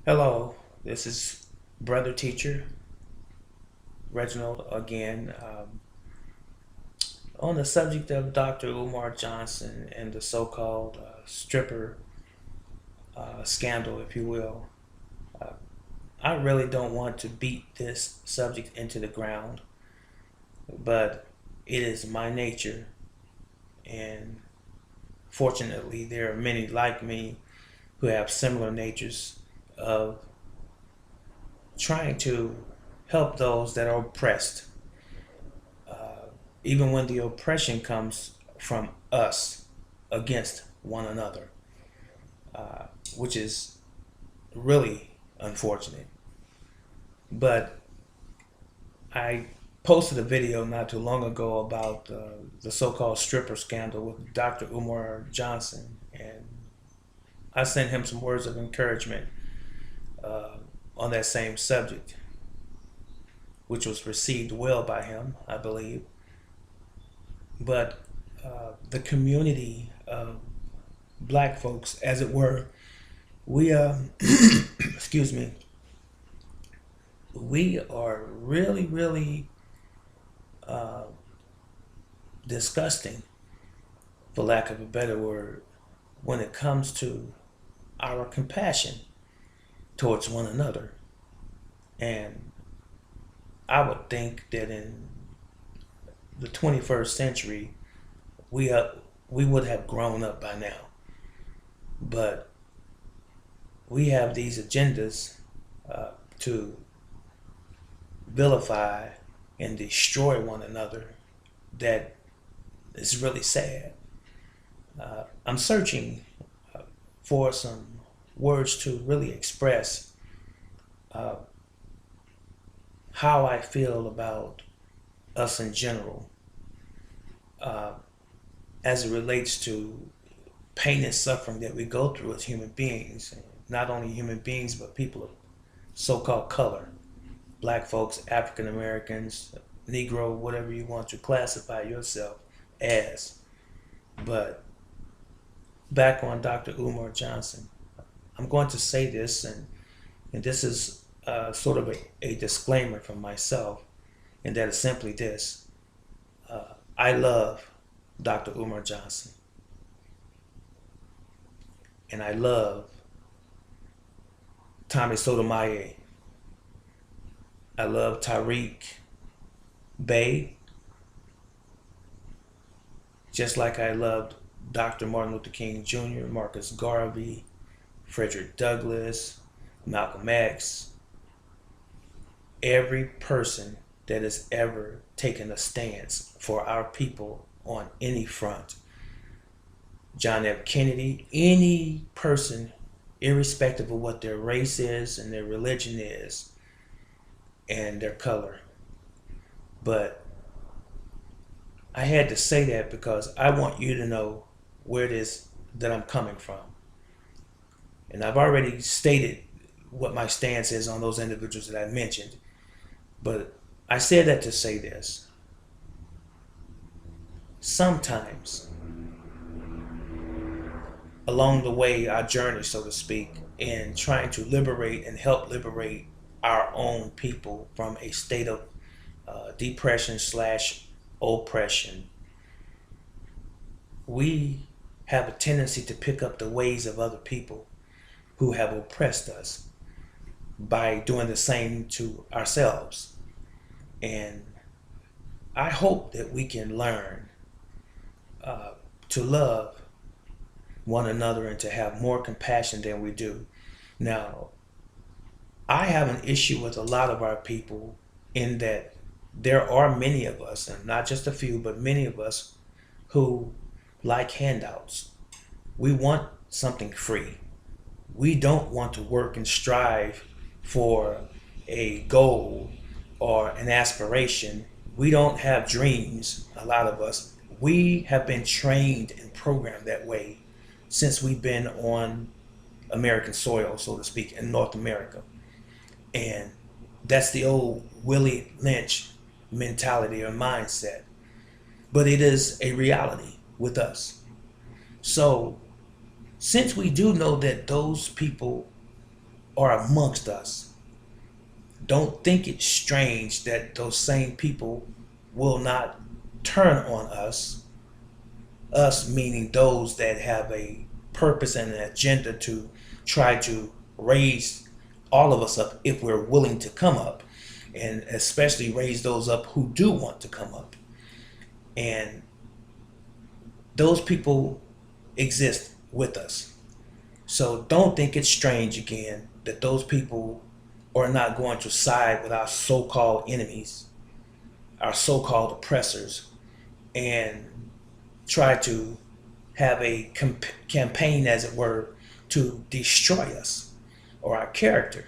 Hello, this is Brother Teacher Reginald again on the subject of Dr. Umar Johnson and the so-called stripper scandal, if you will. Uh, I really don't want to beat this subject into the ground, but it is my nature, and fortunately, there are many like me who have similar natures of trying to help those that are oppressed, even when the oppression comes from us against one another, which is really unfortunate. But I posted a video not too long ago about the so-called stripper scandal with Dr. Umar Johnson, and I sent him some words of encouragement uh, on that same subject, which was received well by him, I believe. But the community of black folks, as it were, we excuse me, we are really uh, disgusting, for lack of a better word, when it comes to our compassion towards one another. And I would think that in the 21st century, we we would have grown up by now. But we have these agendas to vilify and destroy one another that is really sad. I'm searching for some words to really express uh, how I feel about us in general uh, as it relates to pain and suffering that we go through as human beings. Not only human beings, but people of so-called color, black folks, African Americans, Negro, whatever you want to classify yourself as. But back on Dr. Umar Johnson, I'm going to say this, and this is sort of a disclaimer from myself, and that is simply this. I love Dr. Umar Johnson, and I love Tommy Sotomayor. I love Tariq Bey, just like I loved Dr. Martin Luther King Jr., Marcus Garvey, Frederick Douglass, Malcolm X, every person that has ever taken a stance for our people on any front. John F. Kennedy, any person, irrespective of what their race is and their religion is and their color. But I had to say that because I want you to know where it is that I'm coming from. And I've already stated what my stance is on those individuals that I mentioned. But I said that to say this. Sometimes along the way, our journey, so to speak, in trying to liberate and help liberate our own people from a state of depression slash oppression, we have a tendency to pick up the ways of other people who have oppressed us by doing the same to ourselves. And I hope that we can learn to love one another and to have more compassion than we do. Now, I have an issue with a lot of our people in that there are many of us, and not just a few, but many of us who like handouts. We want something free. We don't want to work and strive for a goal or an aspiration. We don't have dreams, a lot of us. We have been trained and programmed that way since we've been on American soil, so to speak, in North America. And that's the old Willie Lynch mentality or mindset. But it is a reality with us. So, since we do know that those people are amongst us, don't think it's strange that those same people will not turn on us, us meaning those that have a purpose and an agenda to try to raise all of us up if we're willing to come up, and especially raise those up who do want to come up. And those people exist with us. So don't think it's strange again that those people are not going to side with our so-called enemies, our so-called oppressors, and try to have a campaign, as it were, to destroy us or our character.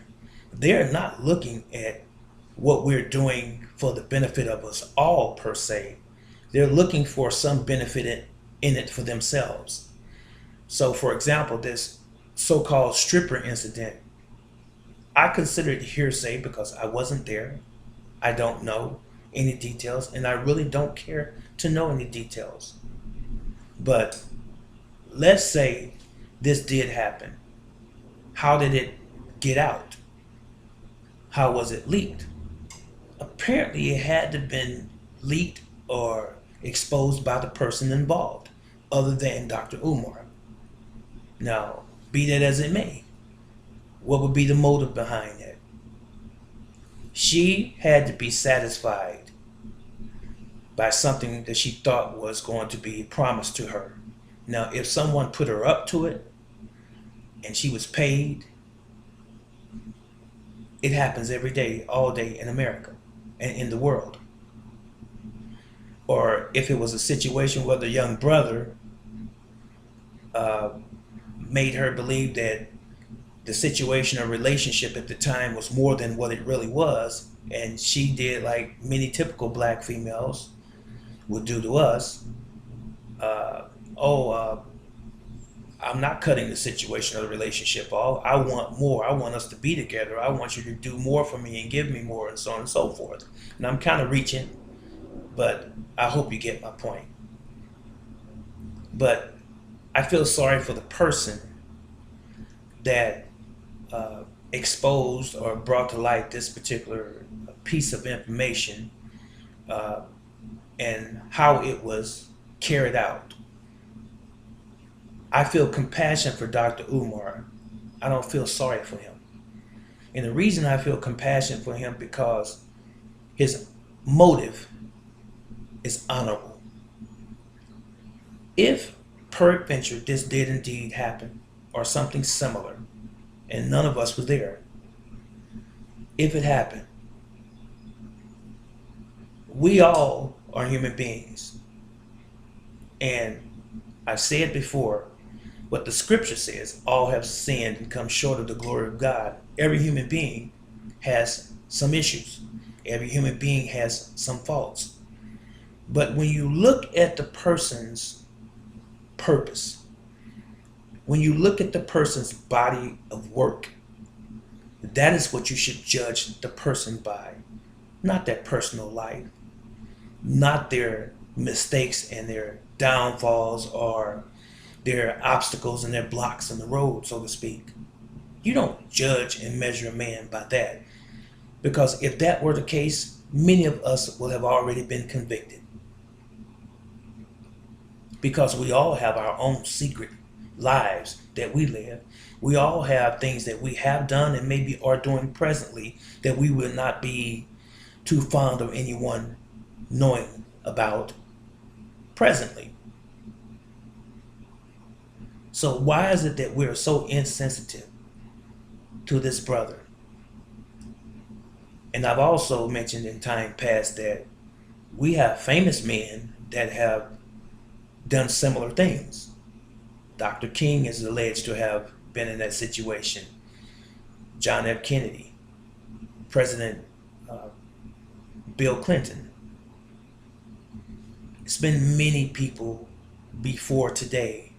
They're not looking at what we're doing for the benefit of us all per se. They're looking for some benefit in it for themselves. So, for example, this so-called stripper incident, I consider it hearsay because I wasn't there. I don't know any details, and I really don't care to know any details. But let's say this did happen. How did it get out? How was it leaked? Apparently, it had to have been leaked or exposed by the person involved, other than Dr. Umar. Now, be that as it may, what would be the motive behind that? She had to be satisfied by something that she thought was going to be promised to her. Now, if someone put her up to it and she was paid, it happens every day, all day in America and in the world. Or if it was a situation where the young brother made her believe that the situation or relationship at the time was more than what it really was, and she did like many typical black females would do to us. I'm not cutting the situation or the relationship off. I want more. I want us to be together. I want you to do more for me and give me more, and so on and so forth. And I'm kind of reaching, but I hope you get my point. But I feel sorry for the person that exposed or brought to light this particular piece of information, and how it was carried out. I feel compassion for Dr. Umar. I don't feel sorry for him. And the reason I feel compassion for him because his motive is honorable. If peradventure this did indeed happen, or something similar, and none of us was there, if it happened, we all are human beings. And I've said before, what the scripture says, all have sinned and come short of the glory of God. Every human being has some issues. Every human being has some faults. But when you look at the person's purpose, when you look at the person's body of work, that is what you should judge the person by. Not their personal life, not their mistakes and their downfalls or their obstacles and their blocks in the road, so to speak. You don't judge and measure a man by that, because if that were the case, many of us would have already been convicted, because we all have our own secret lives that we live. We all have things that we have done and maybe are doing presently that we would not be too fond of anyone knowing about presently. So why is it that we're so insensitive to this brother? And I've also mentioned in time past that we have famous men that have done similar things. Dr. King is alleged to have been in that situation. John F. Kennedy, President Bill Clinton. It's been many people before today,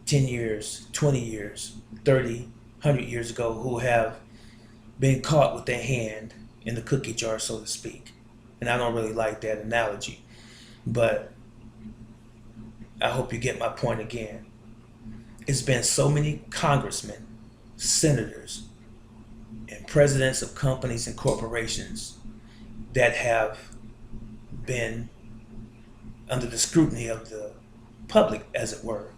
10 years, 20 years, 30, 100 years ago, who have been caught with their hand in the cookie jar, so to speak. And I don't really like that analogy, but I hope you get my point again. It's been so many congressmen, senators and presidents of companies and corporations that have been under the scrutiny of the public, as it were,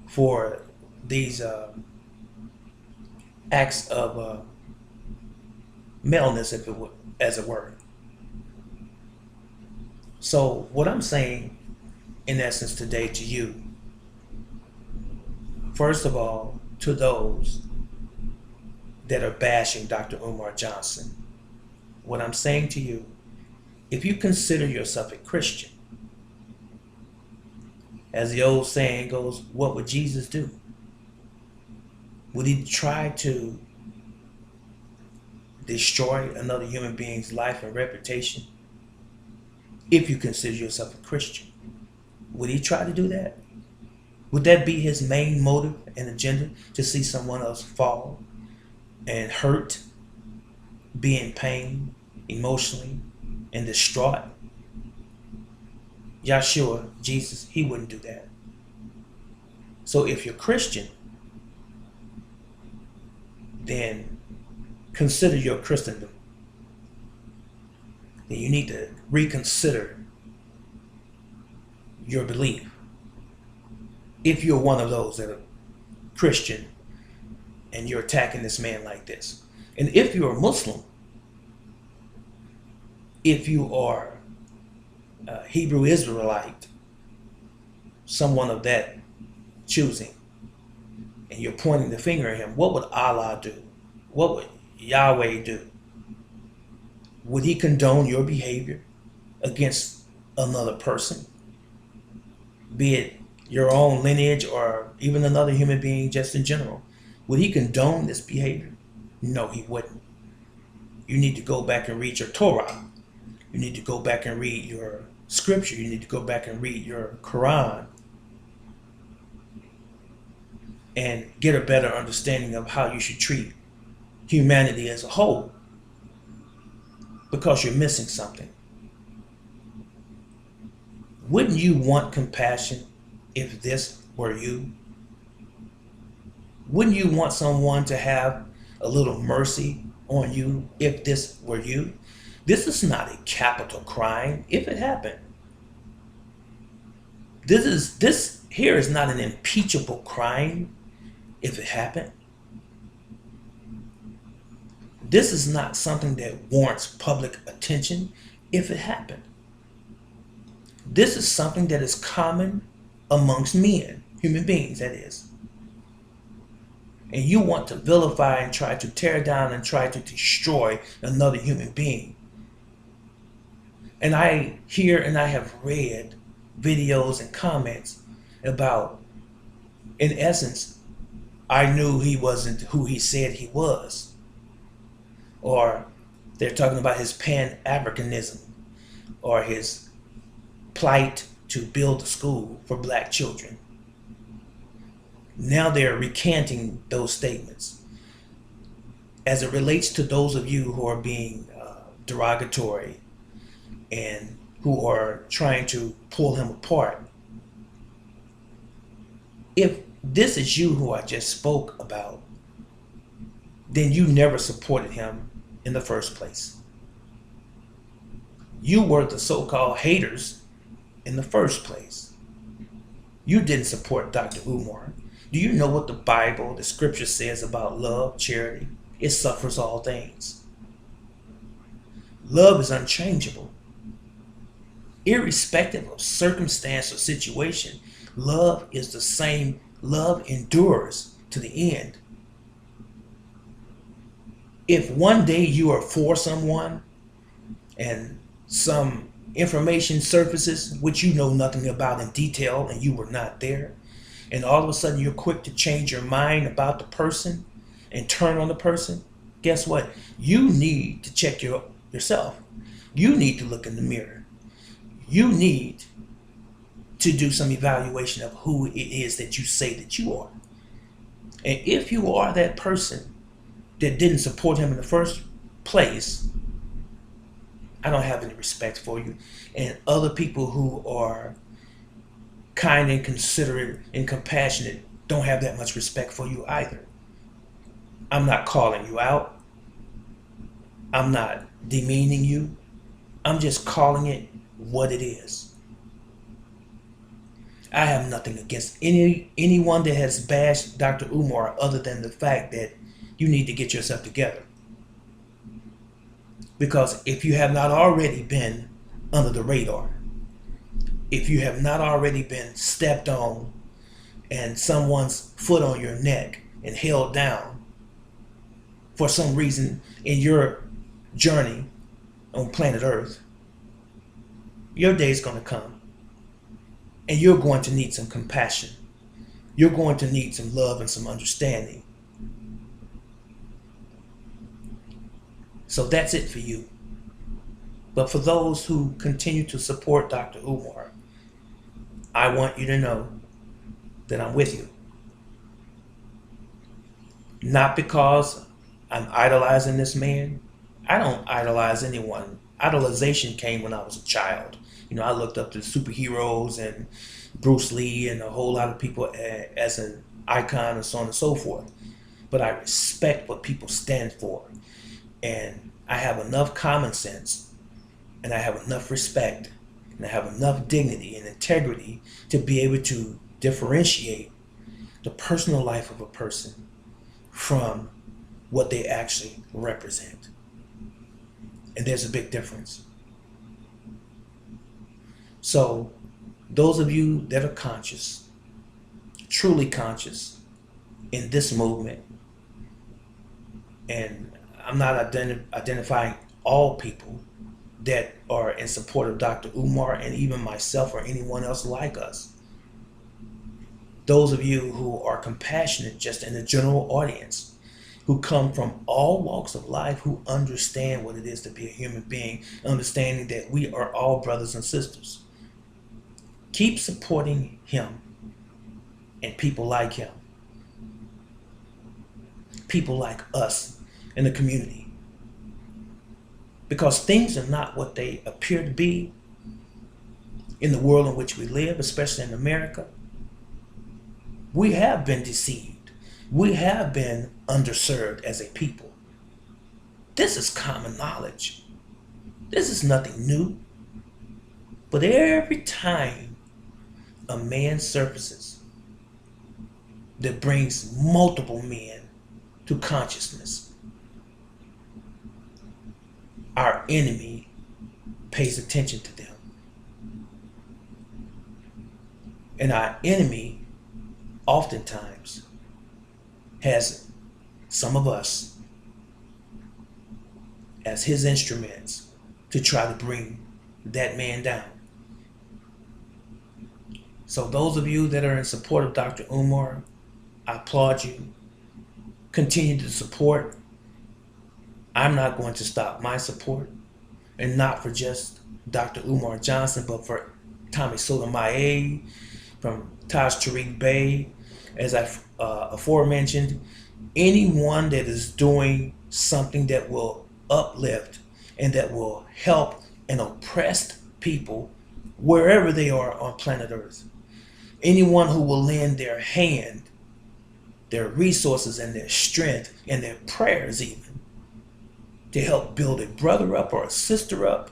for these acts of maleness, as it were. So what I'm saying, in essence, today to you, first of all, to those that are bashing Dr. Umar Johnson, what I'm saying to you, if you consider yourself a Christian, as the old saying goes, what would Jesus do? Would he try to destroy another human being's life and reputation? If you consider yourself a Christian, would he try to do that? Would that be his main motive and agenda, to see someone else fall and hurt, be in pain, emotionally, and distraught? Yahshua, Jesus, he wouldn't do that. So if you're Christian, then consider your Christendom. Then you need to reconsider your belief. If you're one of those that are Christian and you're attacking this man like this. And if you're a Muslim, if you are a Hebrew Israelite, someone of that choosing, and you're pointing the finger at him, what would Allah do? What would Yahweh do? Would he condone your behavior against another person? Be it your own lineage or even another human being just in general. Would he condone this behavior? No, he wouldn't. You need to go back and read your Torah. You need to go back and read your scripture. You need to go back and read your Quran and get a better understanding of how you should treat humanity as a whole, because you're missing something. Wouldn't you want compassion if this were you? Wouldn't you want someone to have a little mercy on you if this were you? This is not a capital crime if it happened. This here is not an impeachable crime if it happened. This is not something that warrants public attention if it happened. This is something that is common amongst men, human beings, that is. And you want to vilify and try to tear down and try to destroy another human being. And I hear and I have read videos and comments about, in essence, I knew he wasn't who he said he was. Or they're talking about his Pan-Africanism or his plight to build a school for black children. Now they're recanting those statements as it relates to those of you who are being derogatory and who are trying to pull him apart. If this is you who I just spoke about, then you never supported him in the first place. You were the so-called haters in the first place. You didn't support Dr. Umar. Do you know what the Bible, the scripture says about love, charity? It suffers all things. Love is unchangeable. Irrespective of circumstance or situation, love is the same. Love endures to the end. If one day you are for someone and some information surfaces which you know nothing about in detail and you were not there, and all of a sudden you're quick to change your mind about the person and turn on the person, guess what? You need to check yourself. You need to look in the mirror. You need to do some evaluation of who it is that you say that you are. And if you are that person that didn't support him in the first place, I don't have any respect for you. And other people who are kind and considerate and compassionate don't have that much respect for you either. I'm not calling you out. I'm not demeaning you. I'm just calling it what it is. I have nothing against anyone that has bashed Dr. Umar other than the fact that you need to get yourself together. Because if you have not already been under the radar, if you have not already been stepped on and someone's foot on your neck and held down for some reason in your journey on planet Earth, your day's going to come and you're going to need some compassion. You're going to need some love and some understanding. So that's it for you. But for those who continue to support Dr. Umar, I want you to know that I'm with you. Not because I'm idolizing this man. I don't idolize anyone. Idolization came when I was a child. I looked up to superheroes and Bruce Lee and a whole lot of people as an icon and so on and so forth. But I respect what people stand for. And I have enough common sense and I have enough respect and I have enough dignity and integrity to be able to differentiate the personal life of a person from what they actually represent. And there's a big difference. So those of you that are conscious, truly conscious in this movement, and I'm not identifying all people that are in support of Dr. Umar and even myself or anyone else like us. Those of you who are compassionate just in the general audience, who come from all walks of life, who understand what it is to be a human being, understanding that we are all brothers and sisters. Keep supporting him and people like him. People like us in the community. Because things are not what they appear to be in the world in which we live, especially in America. We have been deceived. We have been underserved as a people. This is common knowledge. This is nothing new. But every time a man surfaces that brings multiple men to consciousness, our enemy pays attention to them. And our enemy oftentimes has some of us as his instruments to try to bring that man down. So those of you that are in support of Dr. Umar, I applaud you. Continue to support. I'm not going to stop my support, and not for just Dr. Umar Johnson, but for Tommy Sotomayor, from Taj Tariq Bey, as I aforementioned, anyone that is doing something that will uplift and that will help an oppressed people wherever they are on planet Earth. Anyone who will lend their hand, their resources and their strength and their prayers even to help build a brother up or a sister up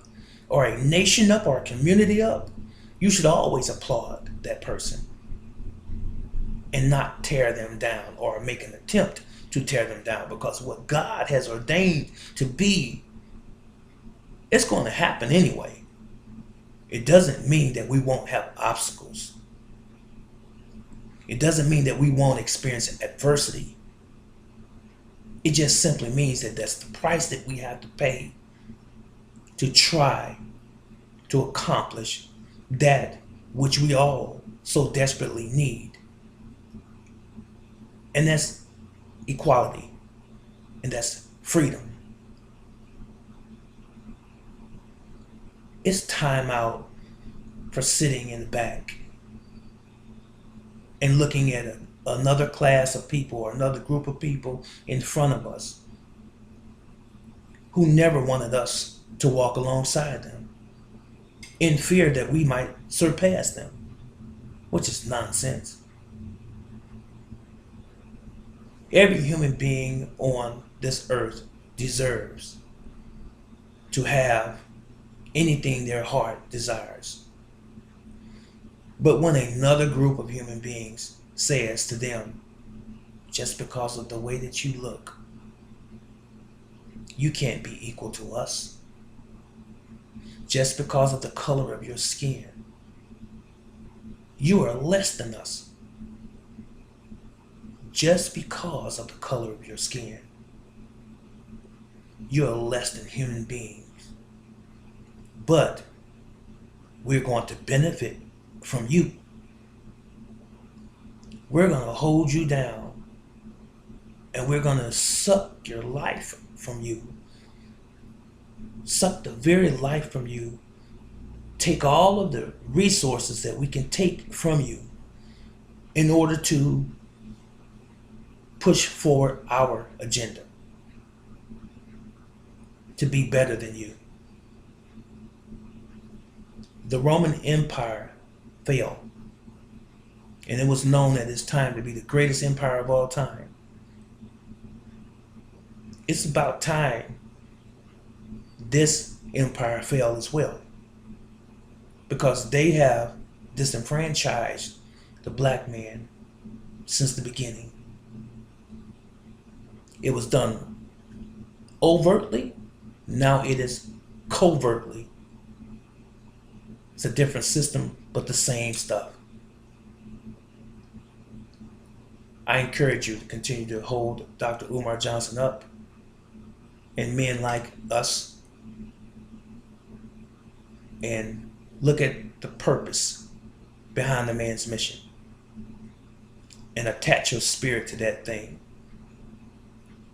or a nation up or a community up, you should always applaud that person and not tear them down or make an attempt to tear them down, because what God has ordained to be, it's going to happen anyway. It doesn't mean that we won't have obstacles. It doesn't mean that we won't experience adversity. It just simply means that that's the price that we have to pay to try to accomplish that which we all so desperately need. And that's equality. And that's freedom. It's time out for sitting in the back and looking at another class of people or another group of people in front of us who never wanted us to walk alongside them in fear that we might surpass them, which is nonsense. Every human being on this earth deserves to have anything their heart desires. But when another group of human beings says to them, just because of the way that you look, you can't be equal to us. Just because of the color of your skin, you are less than us. Just because of the color of your skin, you are less than human beings. But we're going to benefit from you. We're going to hold you down, and we're going to suck your life from you. Suck the very life from you. Take all of the resources that we can take from you in order to push forward our agenda to be better than you. The Roman Empire fell, and it was known at its time to be the greatest empire of all time. It's about time this empire fell as well, because they have disenfranchised the black man since the beginning. It was done overtly, now it is covertly. It's a different system, but the same stuff. I encourage you to continue to hold Dr. Umar Johnson up and men like us, and look at the purpose behind the man's mission and attach your spirit to that thing,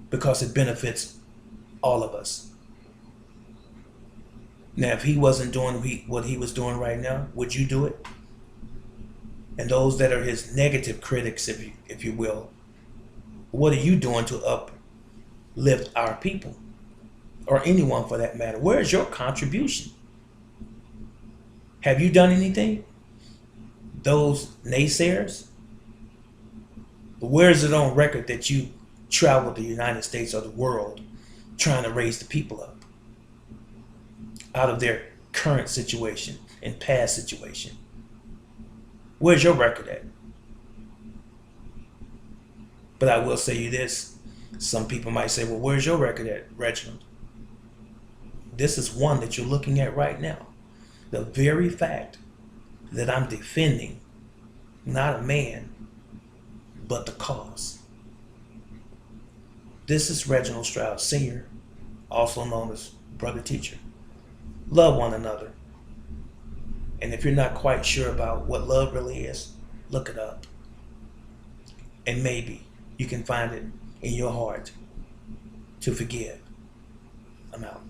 because it benefits all of us. Now, if he wasn't doing what he was doing right now, would you do it? And those that are his negative critics, if you will, what are you doing to uplift our people, or anyone for that matter? Where is your contribution? Have you done anything? Those naysayers, where is it on record that you traveled the United States or the world trying to raise the people up out of their current situation and past situation? Where's your record at? But I will say you this. Some people might say, well, where's your record at, Reginald? This is one that you're looking at right now. The very fact that I'm defending not a man, but the cause. This is Reginald Stroud Sr., also known as Brother Teacher. Love one another. And if you're not quite sure about what love really is, look it up. And maybe you can find it in your heart to forgive. I'm out.